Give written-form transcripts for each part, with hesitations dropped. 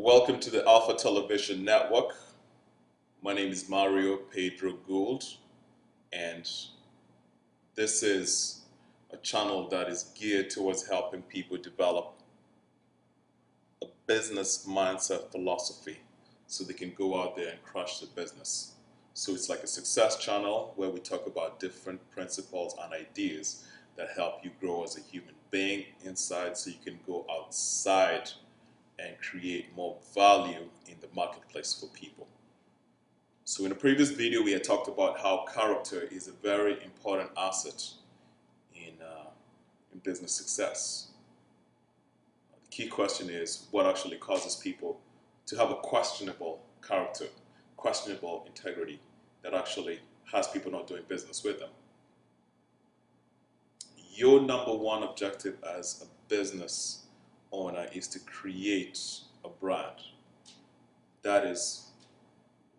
Welcome to the Alpha Television Network. My name is Mario Pedro Gould, and this is a channel that is geared towards helping people develop a business mindset philosophy so they can go out there and crush the business. So it's like a success channel where we talk about different principles and ideas that help you grow as a human being inside so you can go outside and create more value in the marketplace for people. So in the previous video, we had talked about how character is a very important asset in business success. The key question is what actually causes people to have a questionable character, questionable integrity that actually has people not doing business with them. Your number one objective as a business owner is to create a brand. That is,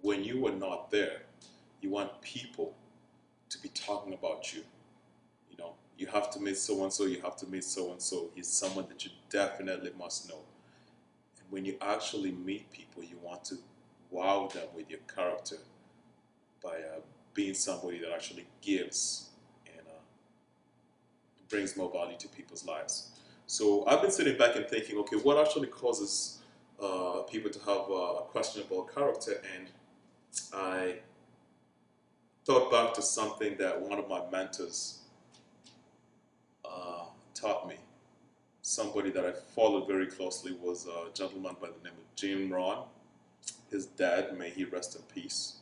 when you are not there, you want people to be talking about you. You know, you have to meet so and so, you have to meet so and so. He's someone that you definitely must know. And when you actually meet people, you want to wow them with your character by being somebody that actually gives and brings more value to people's lives. So I've been sitting back and thinking, okay, what actually causes people to have a questionable character? And I thought back to something that one of my mentors taught me. Somebody that I followed very closely was a gentleman by the name of Jim Rohn. His dad, may he rest in peace.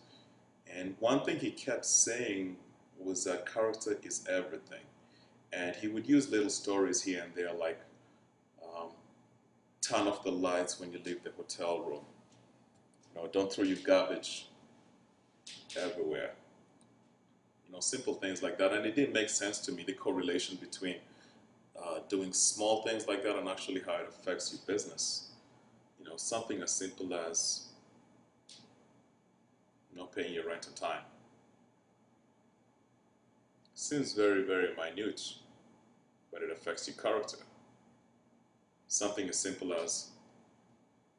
And one thing he kept saying was that character is everything. And he would use little stories here and there like turn off the lights when you leave the hotel room. You know, don't throw your garbage everywhere. You know, simple things like that. And it didn't make sense to me, the correlation between doing small things like that and actually how it affects your business. You know, something as simple as paying your rent on time. Seems very, very minute, but it affects your character. Something as simple as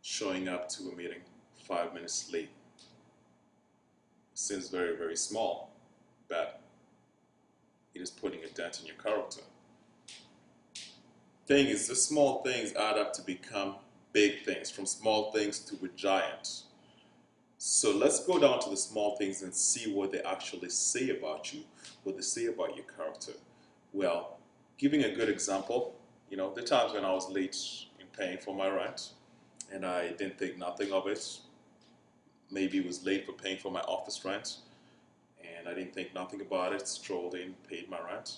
showing up to a meeting 5 minutes late. Seems very, very small, but it is putting a dent in your character. Thing is, the small things add up to become big things, from small things to a giant. So let's go down to the small things and see what they actually say about you, what they say about your character. Well, giving a good example, you know, the times when I was late in paying for my rent and I didn't think nothing of it. Maybe it was late for paying for my office rent and I didn't think nothing about it, strolled in, paid my rent.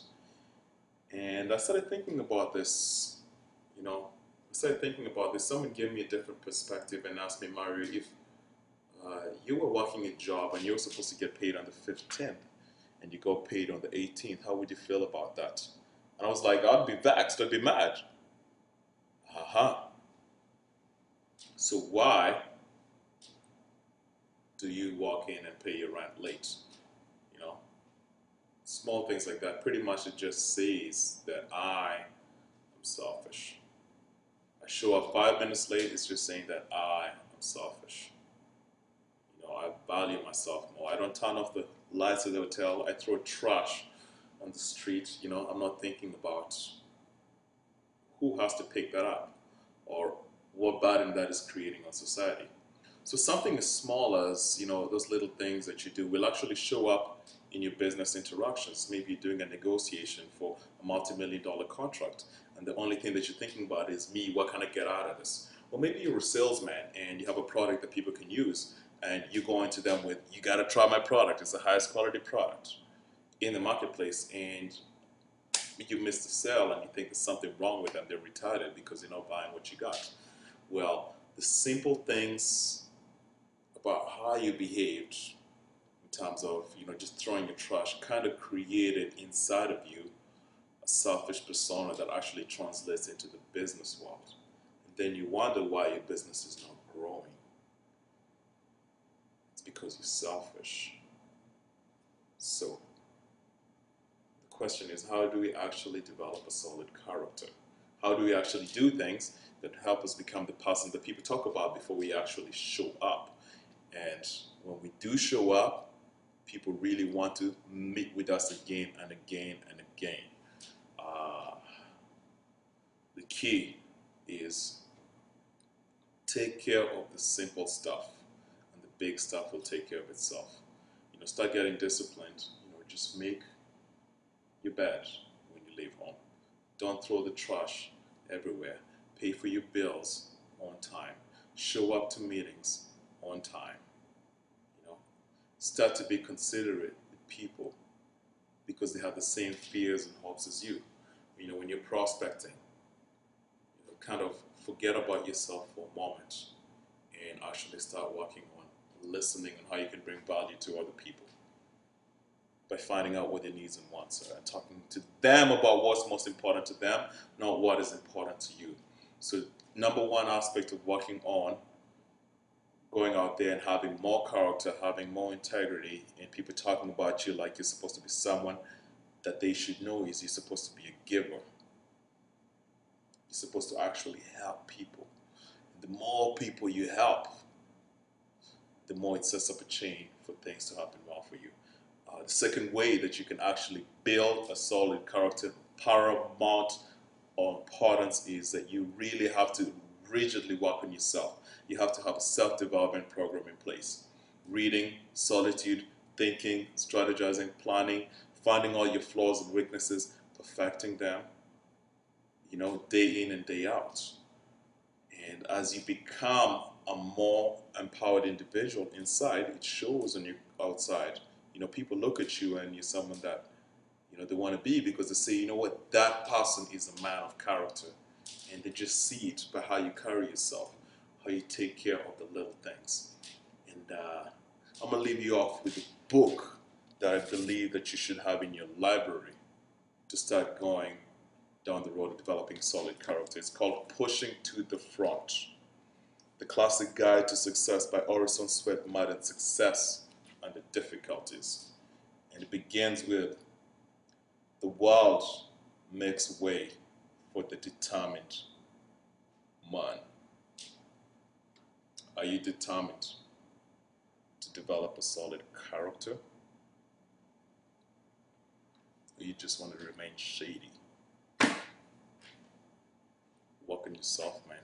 And I started thinking about this, Someone gave me a different perspective and asked me, Mario, if you were working a job and you were supposed to get paid on the 15th and you got paid on the 18th, how would you feel about that? And I was like, I'd be vexed, I'd be mad. So why do you walk in and pay your rent late? You know, small things like that. Pretty much it just says that I am selfish. I show up 5 minutes late, it's just saying that I am selfish. You know, I value myself more. I don't turn off the lights of the hotel. I throw trash on the street. You know, I'm not thinking about who has to pick that up or what burden that is creating on society. So something as small as, those little things that you do will actually show up in your business interactions. Maybe you're doing a negotiation for a multi-million-dollar contract, and the only thing that you're thinking about is, me, what can I get out of this? Or maybe you're a salesman and you have a product that people can use, and you go into them with, you got to try my product, it's the highest quality product in the marketplace, and you miss the sale and you think there's something wrong with them, they're retarded because they're not buying what you got. Well, the simple things about how you behaved in terms of, just throwing your trash kind of created inside of you a selfish persona that actually translates into the business world. And then you wonder why your business is not growing. It's because you're selfish. So the question is, how do we actually develop a solid character? How do we actually do things that help us become the person that people talk about before we actually show up. And when we do show up, people really want to meet with us again and again and again. Uh, the key is take care of the simple stuff, and the big stuff will take care of itself. Start getting disciplined. Just make your bed when you leave home. Don't throw the trash everywhere. Pay for your bills on time. Show up to meetings on time. You know, Start to be considerate with people because they have the same fears and hopes as you. When you're prospecting, kind of forget about yourself for a moment and actually start working on listening and how you can bring value to other people by finding out what their needs and wants are and talking to them about what's most important to them, not what is important to you. So number one aspect of working on going out there and having more character, having more integrity, and people talking about you like you're supposed to be someone that they should know is you're supposed to be a giver. You're supposed to actually help people. And the more people you help, the more it sets up a chain for things to happen well for you. The second way that you can actually build a solid character, paramount importance, is that you really have to rigidly work on yourself. You have to have a self-development program in place. Reading, solitude, thinking, strategizing, planning, finding all your flaws and weaknesses, perfecting them, day in and day out. And as you become a more empowered individual inside, it shows on your outside. People look at you and you're someone that, they want to be, because they say, that person is a man of character. And they just see it by how you carry yourself, how you take care of the little things. And I'm going to leave you off with a book that I believe that you should have in your library to start going down the road of developing solid character. It's called Pushing to the Front: The Classic Guide to Success by Orison Swett Marden. Success Under Difficulties. And it begins with, the world makes way for the determined man. Are you determined to develop a solid character? Or you just want to remain shady? Work on yourself, man.